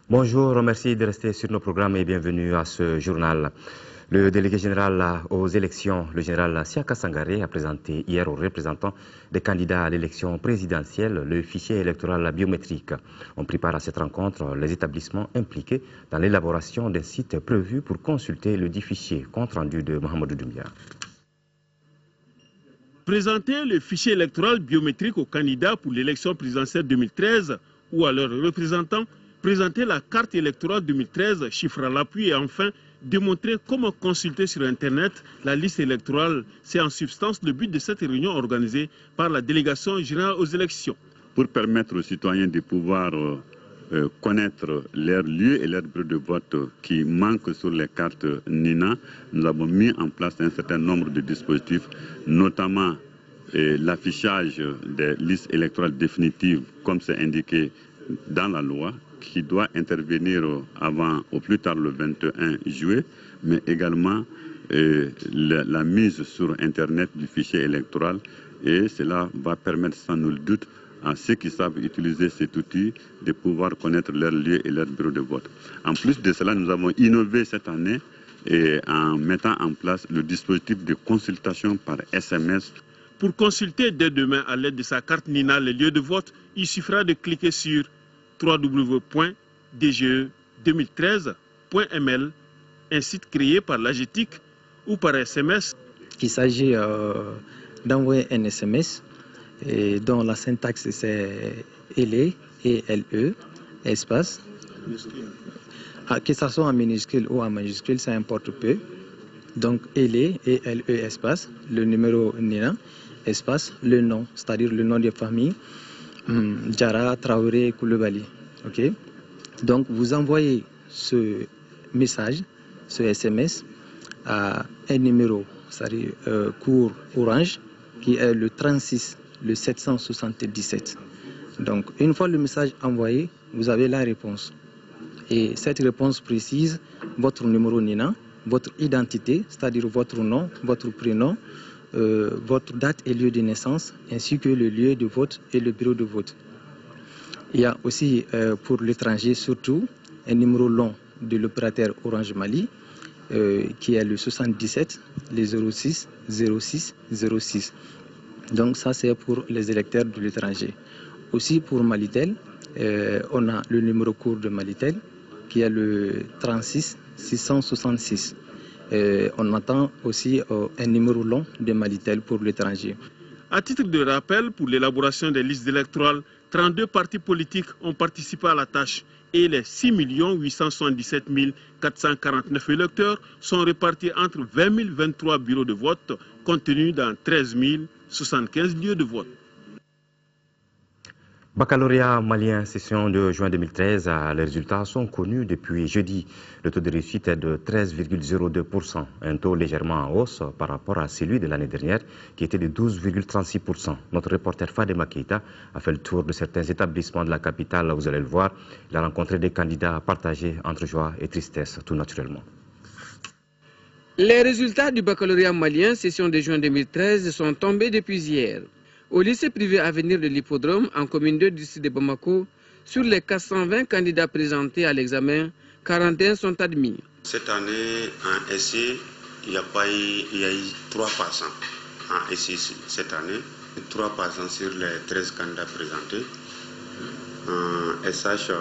Bonjour, merci de rester sur nos programmes et bienvenue à ce journal. Le délégué général aux élections, le général Siaka Sangaré, a présenté hier aux représentants des candidats à l'élection présidentielle le fichier électoral biométrique. On prépare à cette rencontre les établissements impliqués dans l'élaboration d'un site prévu pour consulter le dit fichier. Compte rendu de Mohamed Doumbia. Présenter le fichier électoral biométrique aux candidats pour l'élection présidentielle 2013 ou à leurs représentants, présenter la carte électorale 2013, chiffre à l'appui et enfin démontrer comment consulter sur Internet la liste électorale. C'est en substance le but de cette réunion organisée par la délégation générale aux élections. Pour permettre aux citoyens de pouvoir connaître leurs lieux et leurs bureaux de vote qui manquent sur les cartes NINA, nous avons mis en place un certain nombre de dispositifs, notamment l'affichage des listes électorales définitives, comme c'est indiqué dans la loi, qui doit intervenir avant, au plus tard le 21 juillet, mais également la mise sur Internet du fichier électoral. Et cela va permettre sans nul doute à ceux qui savent utiliser cet outil de pouvoir connaître leur lieu et leur bureau de vote. En plus de cela, nous avons innové cette année en mettant en place le dispositif de consultation par SMS. Pour consulter dès demain à l'aide de sa carte NINA les lieux de vote, il suffira de cliquer sur www.dge2013.ml, un site créé par l'AGETIC, ou par SMS. Il s'agit d'envoyer un SMS dont la syntaxe c'est ELE, E-L-E, espace. Que ce soit en minuscule ou en majuscule, ça importe peu. Donc ELE, E-L-E, espace, le numéro NINA, espace, le nom, c'est-à-dire le nom de famille. Diarra Traoré Koulibaly. Okay? Donc vous envoyez ce message, ce SMS, à un numéro, c'est-à-dire court orange, qui est le 36, le 777. Donc une fois le message envoyé, vous avez la réponse. Et cette réponse précise votre numéro NINA, votre identité, c'est-à-dire votre nom, votre prénom, votre date et lieu de naissance, ainsi que le lieu de vote et le bureau de vote. Il y a aussi pour l'étranger surtout un numéro long de l'opérateur Orange Mali qui est le 77, les 06, 06, 06. Donc ça c'est pour les électeurs de l'étranger. Aussi pour Malitel, on a le numéro court de Malitel qui est le 36 666. On attend aussi un numéro long de Malitel pour l'étranger. À titre de rappel, pour l'élaboration des listes électorales, 32 partis politiques ont participé à la tâche et les 6 877 449 électeurs sont répartis entre 20 023 bureaux de vote contenus dans 13 075 lieux de vote. Baccalauréat malien, session de juin 2013, les résultats sont connus depuis jeudi. Le taux de réussite est de 13,02%, un taux légèrement en hausse par rapport à celui de l'année dernière qui était de 12,36%. Notre reporter Fadema Keita a fait le tour de certains établissements de la capitale, vous allez le voir. Il a rencontré des candidats partagés entre joie et tristesse, tout naturellement. Les résultats du baccalauréat malien, session de juin 2013, sont tombés depuis hier. Au lycée privé Avenir de l'Hippodrome, en commune 2 du district de Bamako, sur les 420 candidats présentés à l'examen, 41 sont admis. Cette année, en essai, il y a eu 3 passants. En essai cette année, 3 passants sur les 13 candidats présentés. En SH,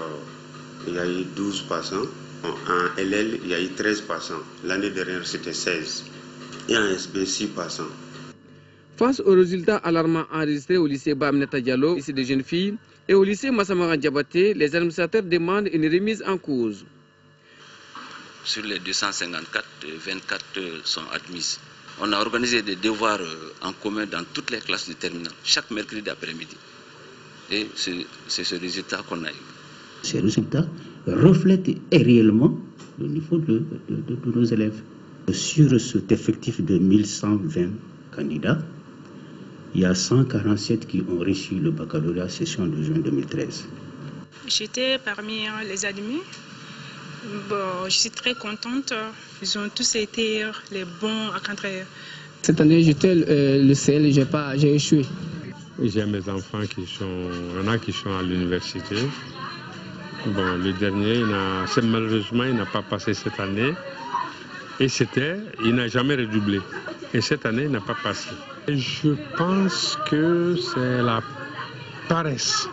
il y a eu 12 passants. En LL, il y a eu 13 passants. L'année dernière, c'était 16. Et en SB, 6 passants. Face aux résultats alarmants enregistrés au lycée Bamneta Diallo, lycée des jeunes filles, et au lycée Massamara Diabaté, les administrateurs demandent une remise en cause. Sur les 254, 24 sont admises. On a organisé des devoirs en commun dans toutes les classes du terminal, chaque mercredi après-midi. Et c'est ce résultat qu'on a eu. Ces résultats reflètent réellement le niveau de nos élèves. Sur cet effectif de 1120 candidats, il y a 147 qui ont reçu le baccalauréat session de juin 2013. J'étais parmi les admis. Bon, je suis très contente. Ils ont tous été les bons à rentrer. Cette année, j'étais le CL, j'ai échoué. J'ai mes enfants qui sont à l'université. Bon, le dernier, malheureusement, il n'a pas passé cette année. Et il n'a jamais redoublé. Et cette année, il n'a pas passé. Et je pense que c'est la paresse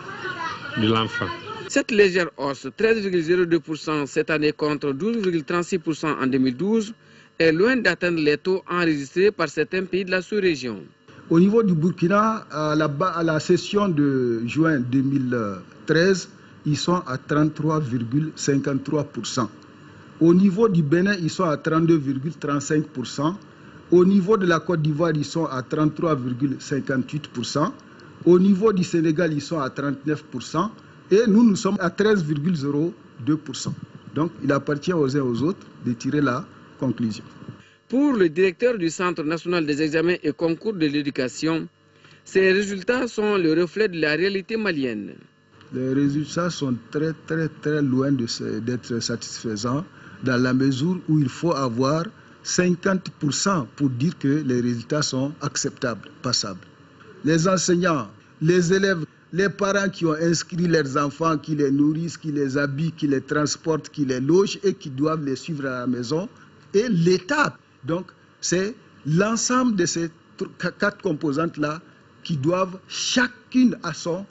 de l'enfant. Cette légère hausse, 13,02% cette année contre 12,36% en 2012, est loin d'atteindre les taux enregistrés par certains pays de la sous-région. Au niveau du Burkina, à la session de juin 2013, ils sont à 33,53%. Au niveau du Bénin, ils sont à 32,35%. Au niveau de la Côte d'Ivoire, ils sont à 33,58%. Au niveau du Sénégal, ils sont à 39%. Et nous sommes à 13,02%. Donc, il appartient aux uns aux autres de tirer la conclusion. Pour le directeur du Centre national des examens et concours de l'éducation, ces résultats sont le reflet de la réalité malienne. Les résultats sont très loin d'être satisfaisants dans la mesure où il faut avoir 50% pour dire que les résultats sont acceptables, passables. Les enseignants, les élèves, les parents qui ont inscrit leurs enfants, qui les nourrissent, qui les habillent, qui les transportent, qui les logent et qui doivent les suivre à la maison, et l'État. Donc, c'est l'ensemble de ces 4 composantes-là qui doivent chacune à son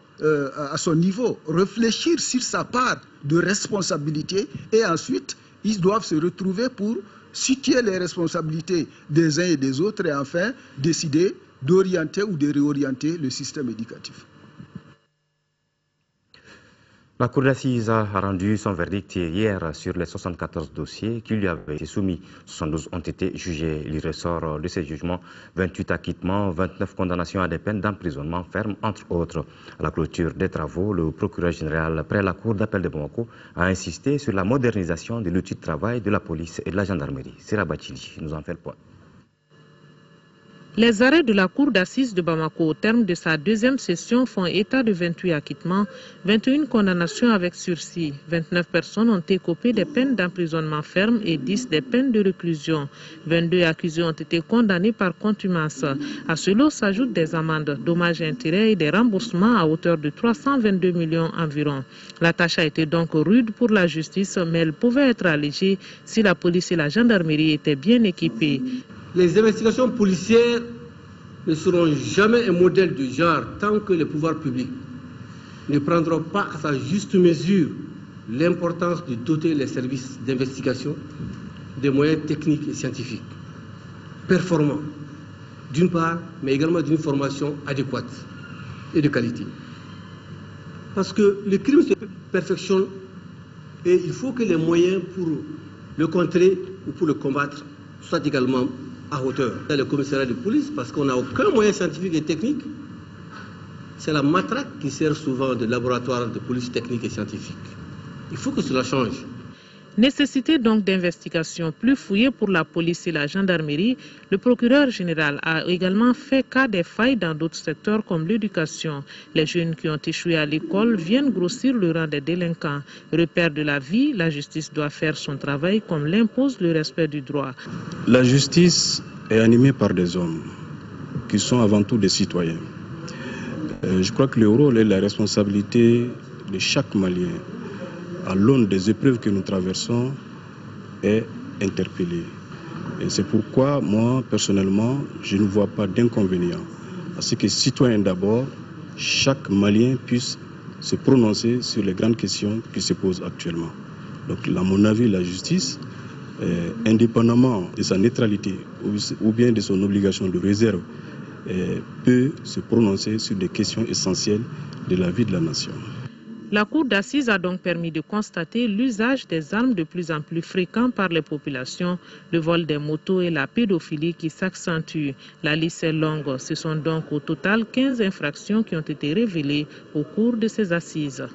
niveau réfléchir sur sa part de responsabilité et ensuite, ils doivent se retrouver pour situer les responsabilités des uns et des autres et enfin décider d'orienter ou de réorienter le système éducatif. La Cour d'assises a rendu son verdict hier sur les 74 dossiers qui lui avaient été soumis. 72 ont été jugés. Il ressort de ces jugements 28 acquittements, 29 condamnations à des peines d'emprisonnement ferme, entre autres. À la clôture des travaux, le procureur général près la Cour d'appel de Bamako a insisté sur la modernisation de l'outil de travail de la police et de la gendarmerie. Sera Bachili nous en fait le point. Les arrêts de la Cour d'assises de Bamako au terme de sa deuxième session font état de 28 acquittements, 21 condamnations avec sursis. 29 personnes ont écopé des peines d'emprisonnement ferme et 10 des peines de réclusion. 22 accusés ont été condamnés par contumace. À cela s'ajoutent des amendes, dommages et intérêts et des remboursements à hauteur de 322 millions environ. La tâche a été donc rude pour la justice, mais elle pouvait être allégée si la police et la gendarmerie étaient bien équipées. Les investigations policières ne seront jamais un modèle du genre tant que les pouvoirs publics ne prendront pas à sa juste mesure l'importance de doter les services d'investigation des moyens techniques et scientifiques performants, d'une part, mais également d'une formation adéquate et de qualité. Parce que le crime se perfectionne et il faut que les moyens pour le contrer ou pour le combattre soient également à hauteur. Dans le commissariat de police, parce qu'on n'a aucun moyen scientifique et technique, c'est la matraque qui sert souvent de laboratoire de police technique et scientifique. Il faut que cela change. Nécessité donc d'investigation plus fouillée pour la police et la gendarmerie, le procureur général a également fait cas des failles dans d'autres secteurs comme l'éducation. Les jeunes qui ont échoué à l'école viennent grossir le rang des délinquants. Repère de la vie, la justice doit faire son travail comme l'impose le respect du droit. La justice est animée par des hommes qui sont avant tout des citoyens. Je crois que le rôle et la responsabilité de chaque Malien à l'aune des épreuves que nous traversons, est interpellé. Et c'est pourquoi, moi, personnellement, je ne vois pas d'inconvénient à ce que, citoyen d'abord, chaque Malien puisse se prononcer sur les grandes questions qui se posent actuellement. Donc, à mon avis, la justice, indépendamment de sa neutralité ou bien de son obligation de réserve, peut se prononcer sur des questions essentielles de la vie de la nation. La Cour d'assises a donc permis de constater l'usage des armes de plus en plus fréquent par les populations, le vol des motos et la pédophilie qui s'accentuent. La liste est longue. Ce sont donc au total 15 infractions qui ont été révélées au cours de ces assises.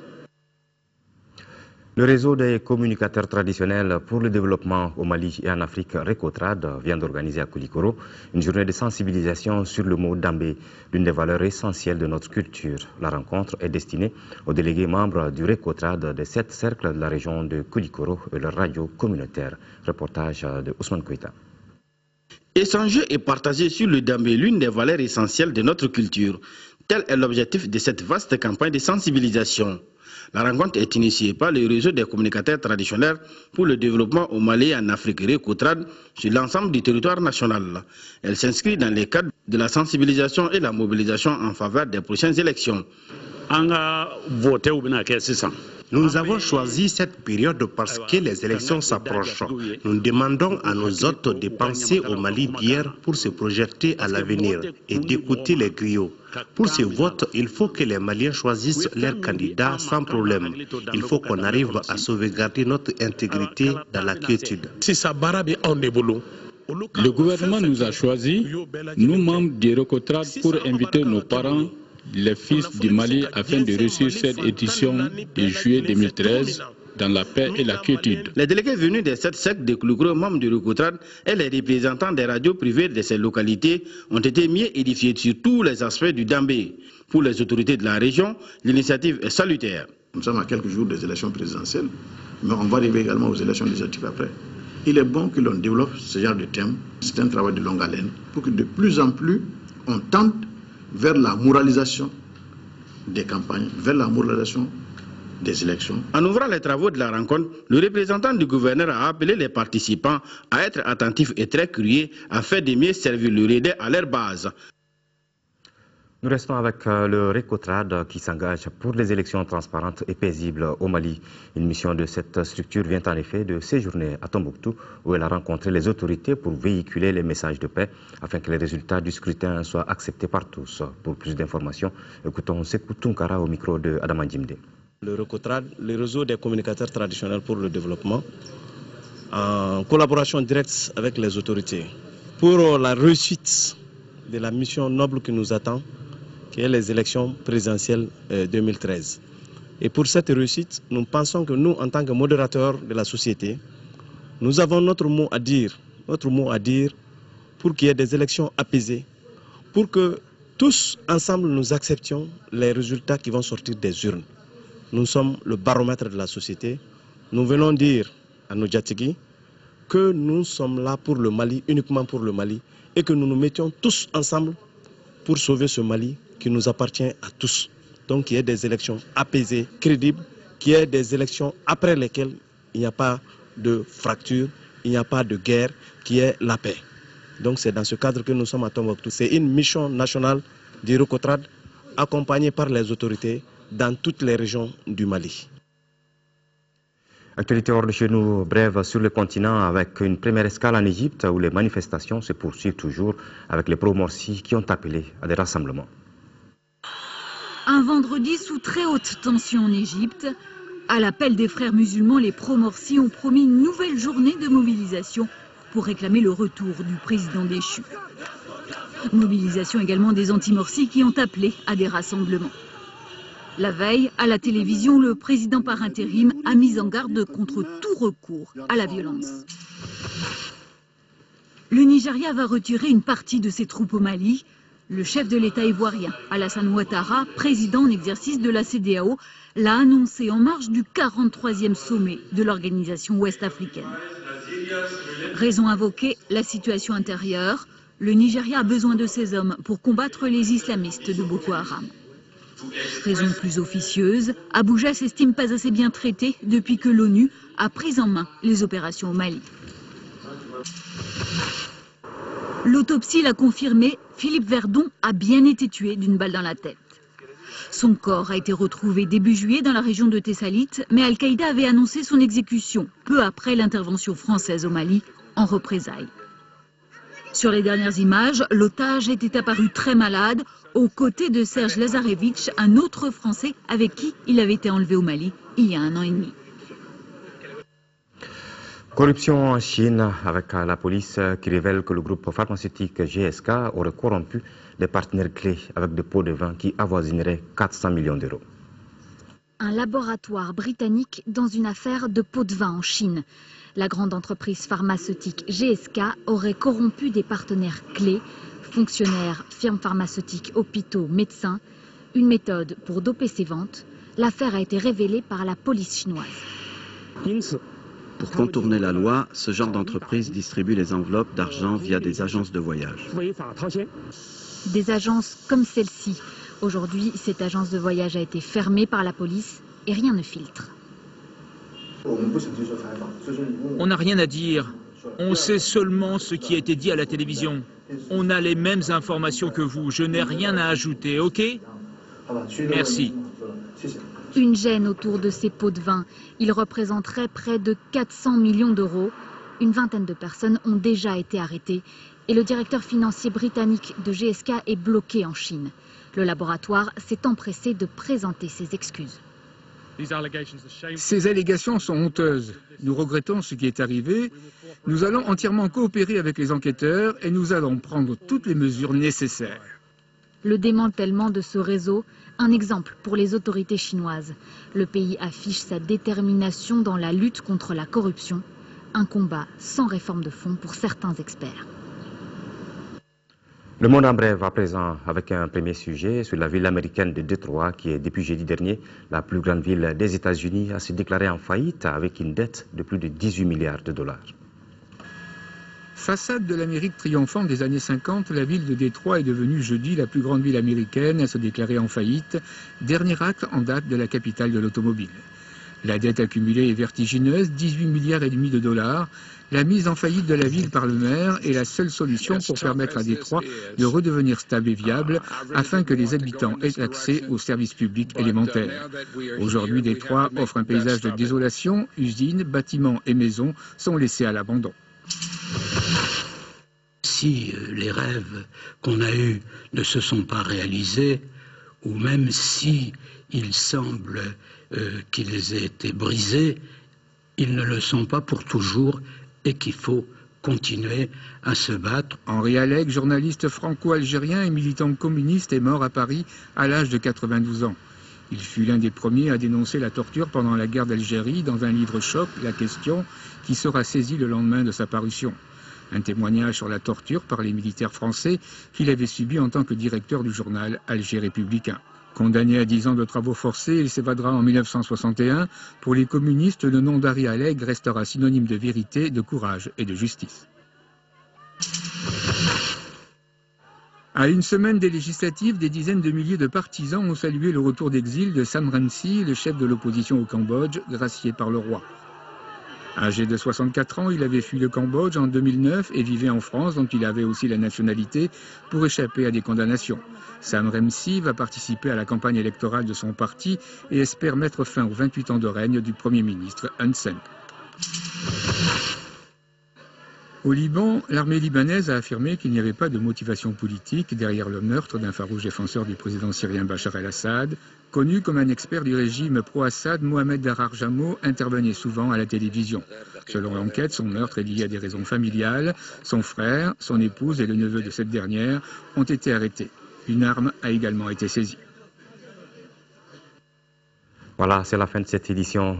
Le réseau des communicateurs traditionnels pour le développement au Mali et en Afrique, Recotrad, vient d'organiser à Koulikoro une journée de sensibilisation sur le mot Dambé, l'une des valeurs essentielles de notre culture. La rencontre est destinée aux délégués membres du Recotrad des 7 cercles de la région de Koulikoro et leur radio communautaire. Reportage de Ousmane Koïta. Échanger et partager sur le Dambé, l'une des valeurs essentielles de notre culture. Tel est l'objectif de cette vaste campagne de sensibilisation. La rencontre est initiée par le réseau des communicateurs traditionnels pour le développement au Mali et en Afrique, RECOTRAD, sur l'ensemble du territoire national. Elle s'inscrit dans le cadre de la sensibilisation et la mobilisation en faveur des prochaines élections. Nous avons choisi cette période parce que les élections s'approchent. Nous demandons à nos hôtes de penser au Mali d'hier pour se projeter à l'avenir et d'écouter les griots. Pour ce vote, il faut que les Maliens choisissent leurs candidats sans problème. Il faut qu'on arrive à sauvegarder notre intégrité dans la quiétude. Le gouvernement nous a choisis, nous membres du RECOTRAD, pour inviter nos parents, les fils du Mali, afin de réussir cette édition de juillet 2013 dans la paix et la quiétude. Les délégués venus des 7 sectes de Kouloukouro, membres du RECOTRAD, et les représentants des radios privées de ces localités ont été mieux édifiés sur tous les aspects du Dambé. Pour les autorités de la région, l'initiative est salutaire. Nous sommes à quelques jours des élections présidentielles, mais on va arriver également aux élections législatives après. Il est bon que l'on développe ce genre de thème. C'est un travail de longue haleine pour que de plus en plus on tente vers la moralisation des campagnes, vers la moralisation des élections. En ouvrant les travaux de la rencontre, le représentant du gouverneur a appelé les participants à être attentifs et très curieux afin de mieux servir le REDE à leur base. Nous restons avec le RECOTRAD qui s'engage pour les élections transparentes et paisibles au Mali. Une mission de cette structure vient en effet de séjourner à Tombouctou où elle a rencontré les autorités pour véhiculer les messages de paix afin que les résultats du scrutin soient acceptés par tous. Pour plus d'informations, écoutons Sekou Tunkara au micro de Adama Djimde. Le RECOTRAD, le réseau des communicateurs traditionnels pour le développement, en collaboration directe avec les autorités, pour la réussite de la mission noble qui nous attend, qui est les élections présidentielles 2013. Et pour cette réussite, nous pensons que nous, en tant que modérateurs de la société, nous avons notre mot à dire pour qu'il y ait des élections apaisées, pour que tous ensemble nous acceptions les résultats qui vont sortir des urnes. Nous sommes le baromètre de la société. Nous venons dire à nos Djatigui que nous sommes là pour le Mali, uniquement pour le Mali, et que nous nous mettions tous ensemble pour sauver ce Mali qui nous appartient à tous. Donc qu'il y ait des élections apaisées, crédibles, qu'il y ait des élections après lesquelles il n'y a pas de fracture, il n'y a pas de guerre, qu'il y ait la paix. Donc c'est dans ce cadre que nous sommes à Tombouctou. C'est une mission nationale du RECOTRAD accompagnée par les autorités dans toutes les régions du Mali. Actualité hors de chez nous, brève sur le continent avec une première escale en Égypte où les manifestations se poursuivent toujours avec les pro-Morsi qui ont appelé à des rassemblements. Un vendredi sous très haute tension en Égypte. À l'appel des frères musulmans, les pro-Morsi ont promis une nouvelle journée de mobilisation pour réclamer le retour du président déchu. Mobilisation également des anti-Morsi qui ont appelé à des rassemblements. La veille, à la télévision, le président par intérim a mis en garde contre tout recours à la violence. Le Nigeria va retirer une partie de ses troupes au Mali. Le chef de l'État ivoirien, Alassane Ouattara, président en exercice de la CEDEAO, l'a annoncé en marge du 43e sommet de l'organisation ouest-africaine. Raison invoquée, la situation intérieure. Le Nigeria a besoin de ses hommes pour combattre les islamistes de Boko Haram. Raison plus officieuse, Abuja s'estime pas assez bien traité depuis que l'ONU a pris en main les opérations au Mali. L'autopsie l'a confirmé, Philippe Verdon a bien été tué d'une balle dans la tête. Son corps a été retrouvé début juillet dans la région de Tessalit, mais Al-Qaïda avait annoncé son exécution peu après l'intervention française au Mali en représailles. Sur les dernières images, l'otage était apparu très malade, aux côtés de Serge Lazarevitch, un autre Français avec qui il avait été enlevé au Mali il y a 1 an et demi. Corruption en Chine avec la police qui révèle que le groupe pharmaceutique GSK aurait corrompu des partenaires clés avec des pots de vin qui avoisineraient 400 millions d'euros. Un laboratoire britannique dans une affaire de pots de vin en Chine. La grande entreprise pharmaceutique GSK aurait corrompu des partenaires clés, fonctionnaires, firmes pharmaceutiques, hôpitaux, médecins. Une méthode pour doper ses ventes. L'affaire a été révélée par la police chinoise. Pour contourner la loi, ce genre d'entreprise distribue les enveloppes d'argent via des agences de voyage. Des agences comme celle-ci. Aujourd'hui, cette agence de voyage a été fermée par la police et rien ne filtre. On n'a rien à dire. On sait seulement ce qui a été dit à la télévision. On a les mêmes informations que vous. Je n'ai rien à ajouter, ok? Merci. Une gêne autour de ces pots de vin. Ils représenteraient près de 400 millions d'euros. Une vingtaine de personnes ont déjà été arrêtées. Et le directeur financier britannique de GSK est bloqué en Chine. Le laboratoire s'est empressé de présenter ses excuses. Ces allégations sont honteuses. Nous regrettons ce qui est arrivé. Nous allons entièrement coopérer avec les enquêteurs et nous allons prendre toutes les mesures nécessaires. Le démantèlement de ce réseau, un exemple pour les autorités chinoises. Le pays affiche sa détermination dans la lutte contre la corruption. Un combat sans réforme de fond pour certains experts. Le monde en bref à présent avec un premier sujet sur la ville américaine de Détroit qui est depuis jeudi dernier la plus grande ville des États-Unis à se déclarer en faillite avec une dette de plus de 18 milliards de dollars. Façade de l'Amérique triomphante des années 50, la ville de Détroit est devenue jeudi la plus grande ville américaine à se déclarer en faillite, dernier acte en date de la capitale de l'automobile. La dette accumulée est vertigineuse, 18 milliards et demi de dollars. La mise en faillite de la ville par le maire est la seule solution pour permettre à Détroit de redevenir stable et viable afin que les habitants aient accès aux services publics élémentaires. Aujourd'hui, Détroit offre un paysage de désolation. Usines, bâtiments et maisons sont laissés à l'abandon. Si les rêves qu'on a eus ne se sont pas réalisés, ou même si il semble qu'ils aient été brisés, ils ne le sont pas pour toujours et qu'il faut continuer à se battre. Henri Alec, journaliste franco-algérien et militant communiste, est mort à Paris à l'âge de 92 ans. Il fut l'un des premiers à dénoncer la torture pendant la guerre d'Algérie dans un livre choc, La Question, qui sera saisi le lendemain de sa parution. Un témoignage sur la torture par les militaires français qu'il avait subi en tant que directeur du journal Alger Républicain. Condamné à 10 ans de travaux forcés, il s'évadera en 1961. Pour les communistes, le nom d'Henri Alec restera synonyme de vérité, de courage et de justice. À une semaine des législatives, des dizaines de milliers de partisans ont salué le retour d'exil de Sam Rainsy, le chef de l'opposition au Cambodge, gracié par le roi. Âgé de 64 ans, il avait fui le Cambodge en 2009 et vivait en France, dont il avait aussi la nationalité, pour échapper à des condamnations. Sam Rainsy va participer à la campagne électorale de son parti et espère mettre fin aux 28 ans de règne du Premier ministre Hun Sen. Au Liban, l'armée libanaise a affirmé qu'il n'y avait pas de motivation politique derrière le meurtre d'un farouche défenseur du président syrien Bachar el-Assad. Connu comme un expert du régime pro-Assad, Mohamed Darar Jamo intervenait souvent à la télévision. Selon l'enquête, son meurtre est lié à des raisons familiales. Son frère, son épouse et le neveu de cette dernière ont été arrêtés. Une arme a également été saisie. Voilà, c'est la fin de cette édition.